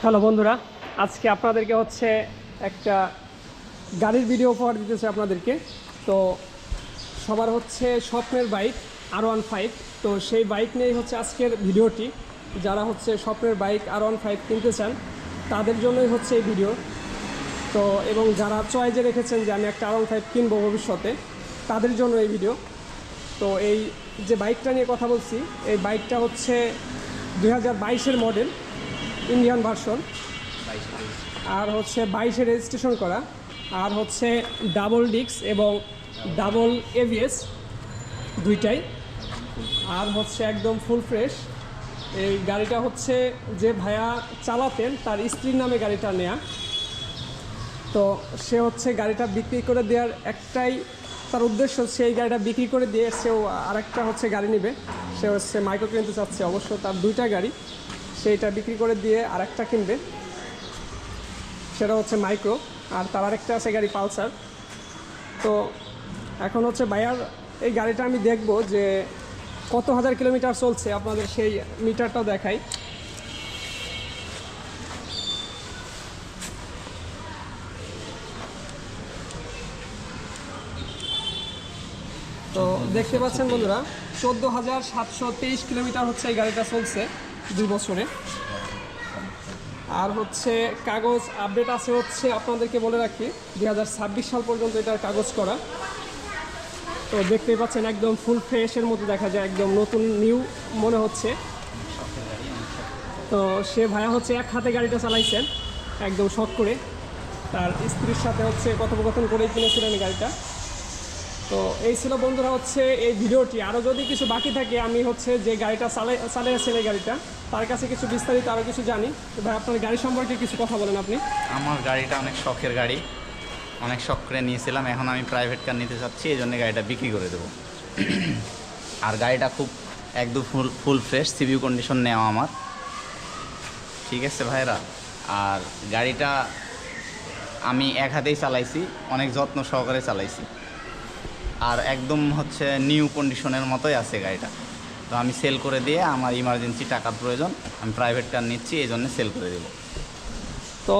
Hello বন্ধুরা, আজকে আপনাদেরকে হচ্ছে একটা গাড়ির ভিডিও উপহার দিতেছে আপনাদেরকে। তো সবার হচ্ছে স্বপ্নের বাইক R15। তো সেই বাইক নিয়েই হচ্ছে আজকের ভিডিওটি। যারা হচ্ছে স্বপ্নের বাইক R15 কিনতে চান তাদের জন্যই হচ্ছে এই ভিডিও। তো এবং যারা চয়েজে রেখেছেন যে আমি একটা R15 কিনবো ভবিষ্যতে, তাদের জন্য এই ভিডিও। তো এই যে বাইকটা নিয়ে কথা বলছি, এই বাইকটা হচ্ছে 2022-এর মডেল, ইন্ডিয়ান ভার্সন, আর হচ্ছে 22-এ রেজিস্ট্রেশন করা, আর হচ্ছে ডাবল ডিস্ক এবং ডাবল ABS দুইটাই, আর হচ্ছে একদম ফুল ফ্রেশ। এই গাড়িটা হচ্ছে যে ভাইয়া চালাতেন তার স্ত্রীর নামে গাড়িটা নেয়া। তো সে হচ্ছে গাড়িটা বিক্রি করে দেওয়ার একটাই তার উদ্দেশ্য, সেই গাড়িটা বিক্রি করে দিয়ে সেও আরেকটা হচ্ছে গাড়ি নেবে। সে হচ্ছে মাইক্রো কিনতে চাচ্ছে, অবশ্য তার দুইটা গাড়ি, সেইটা বিক্রি করে দিয়ে আরেকটা কিনবে, সেটা হচ্ছে মাইক্রো। আর তার আরেকটা আছে গাড়ি পালসার। তো এখন হচ্ছে ভাইয়ার এই গাড়িটা আমি দেখব যে কত হাজার কিলোমিটার চলছে, আপনাদের সেই মিটারটাও দেখাই। তো দেখতে পাচ্ছেন বন্ধুরা, 14,723 কিলোমিটার হচ্ছে এই গাড়িটা চলছে 2 বছরে। আর হচ্ছে কাগজ আপডেট আছে হচ্ছে, আপনাদেরকে বলে রাখি 2026 সাল পর্যন্ত এটার কাগজ করা। তো দেখতেই পাচ্ছেন একদম ফুল ফ্রেশের মতো দেখা যায়, একদম নতুন নিউ মনে হচ্ছে। তো সে ভাইয়া হচ্ছে এক হাতে গাড়িটা চালাইছেন একদম শখ করে, তার স্ত্রীর সাথে হচ্ছে কথোপকথন করেই কিনেছিলেন এই গাড়িটা। তো এই ছিল বন্ধুরা হচ্ছে এই ভিডিওটি। আরও যদি কিছু বাকি থাকে, আমি হচ্ছে যে গাড়িটা চালিয়েছেন এই গাড়িটা, তার কাছে কিছু বিস্তারিত আরও কিছু জানি। তো ভাই, আপনার গাড়ি সম্পর্কে কিছু কথা বলেন আপনি। আমার গাড়িটা অনেক শখের গাড়ি, অনেক শখ করে নিয়েছিলাম। এখন আমি প্রাইভেট কার নিতে চাচ্ছি, এই জন্য গাড়িটা বিক্রি করে দেবো। আর গাড়িটা খুব একদম ফুল ফ্রেশ, সিভিউ কন্ডিশন নেওয়া আমার, ঠিক আছে ভাইরা। আর গাড়িটা আমি এক হাতেই চালাইছি, অনেক যত্ন সহকারে চালাইছি, আর একদম হচ্ছে নিউ কন্ডিশনের মতোই আছে গাড়িটা। তো আমি সেল করে দিয়ে, আমার ইমার্জেন্সি টাকার প্রয়োজন, আমি প্রাইভেট কার নিচ্ছি, এই জন্য সেল করে দেবো। তো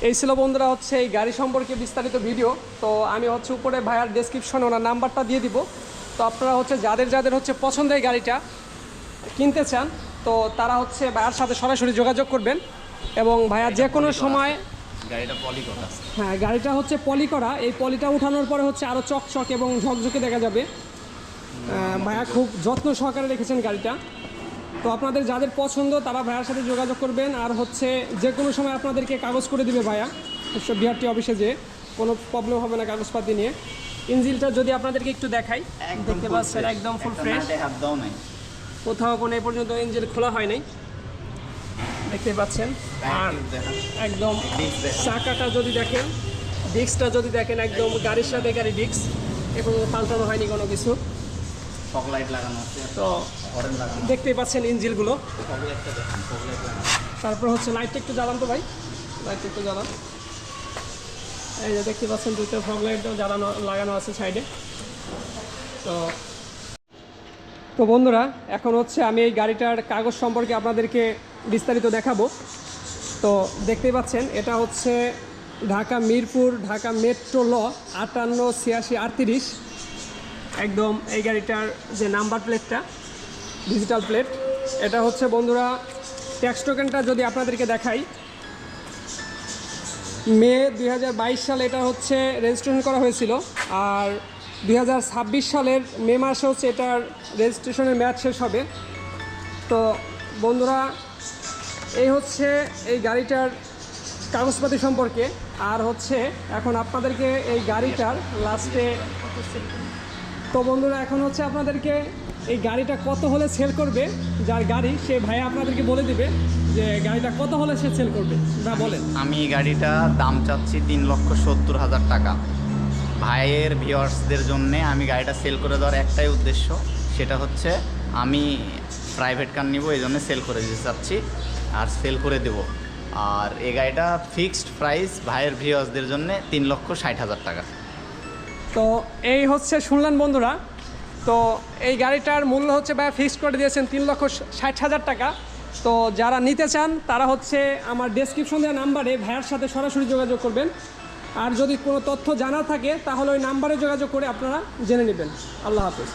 এই ছিল বন্ধুরা হচ্ছে এই গাড়ি সম্পর্কে বিস্তারিত ভিডিও। তো আমি হচ্ছে উপরে ভাইয়ার ডেসক্রিপশনে ওনার নাম্বারটা দিয়ে দিব। তো আপনারা হচ্ছে যাদের হচ্ছে পছন্দের গাড়িটা কিনতে চান, তো তারা হচ্ছে ভাইয়ার সাথে সরাসরি যোগাযোগ করবেন। এবং ভাইয়া যে কোনো সময়, গাড়িটা পলি করা, হ্যাঁ গাড়িটা হচ্ছে পলি করা, এই পলিটা উঠানোর পরে হচ্ছে আরও চকচক এবং ঝকঝকে দেখা যাবে। ভাইয়া খুব যত্ন সহকারে রেখেছেন গাড়িটা। তো আপনাদের যাদের পছন্দ তারা ভাইয়ার সাথে যোগাযোগ করবেন। আর হচ্ছে যে কোনো সময় আপনাদেরকে কাগজ করে দিবে ভাইয়া, বিআরটি অফিসে, যে কোনো প্রবলেম হবে না কাগজপাতি নিয়ে। ইঞ্জিনটা যদি আপনাদেরকে একটু দেখাই, দেখতে পাচ্ছেন একদম ফুল ফ্রেশ, কোথাও কোনো এ পর্যন্ত ইঞ্জিন খোলা হয় নাই, দেখতে পাচ্ছেন। আর একদম চাকাটা যদি দেখেন, ডিস্কটা যদি দেখেন, একদম গাড়ির সাথে গাড়ি ডিস্ক, এবং পাল্টানো হয়নি কোনো কিছু। ফগ লাইট লাগানো আছে, তো দেখতেই পাচ্ছেন ইঞ্জিনগুলো। ফগ লাইটটা দেখেন, ফগ লাইট লাগানো। তারপর হচ্ছে লাইটটা একটু জ্বালান তো ভাই, লাইটটা একটু জ্বালান। এই যে দেখতে পাচ্ছেন দুটো ফগ লাইটও লাগানো আছে সাইডে। তো বন্ধুরা, এখন হচ্ছে আমি এই গাড়িটার কাগজ সম্পর্কে আপনাদেরকে বিস্তারিত দেখাবো। তো দেখতেই পাচ্ছেন এটা হচ্ছে ঢাকা মিরপুর, ঢাকা মেট্রো ল 588638। একদম এই গাড়িটার যে নাম্বার প্লেটটা, ডিজিটাল প্লেট, এটা হচ্ছে বন্ধুরা ট্যাক্স টোকেনটা যদি আপনাদেরকে দেখাই, মে 2022 সালে এটা হচ্ছে রেজিস্ট্রেশন করা হয়েছিল। আর 2026 সালের মে মাসে হচ্ছে এটার রেজিস্ট্রেশনের মেয়াদ শেষ হবে। তো বন্ধুরা, এই হচ্ছে এই গাড়িটার কাগজপাতি সম্পর্কে। আর হচ্ছে এখন আপনাদেরকে এই গাড়িটার লাস্টে, তো বন্ধুরা এখন হচ্ছে আপনাদেরকে এই গাড়িটা কত হলে সেল করবে, যার গাড়ি সে ভাই আপনাদেরকে বলে দিবে যে গাড়িটা কত হলে সে সেল করবে। না বলেন। আমি গাড়িটা দাম চাচ্ছি 3,70,000 টাকা। ভাইয়ের ভিউয়ার্সদের জন্যে আমি গাড়িটা সেল করে দেওয়ার একটাই উদ্দেশ্য, সেটা হচ্ছে আমি প্রাইভেট কার নিব, এই জন্য সেল করে দিতে চাচ্ছি, আর সেল করে দেব। আর এই গাড়িটা ফিক্সড প্রাইস ভাইয়ের ভিউয়ার্সদের জন্য 3,60,000 টাকা। তো এই হচ্ছে শুনলেন বন্ধুরা, তো এই গাড়িটার মূল্য হচ্ছে ভাই ফিক্সড করে দিয়েছেন 3,60,000 টাকা। তো যারা নিতে চান তারা হচ্ছে আমার ডেসক্রিপশন দেওয়া নাম্বারে ভাইয়ার সাথে সরাসরি যোগাযোগ করবেন। আর যদি কোনো তথ্য জানা থাকে তাহলে ওই নাম্বারে যোগাযোগ করে আপনারা জেনে নেবেন। আল্লাহ হাফেজ।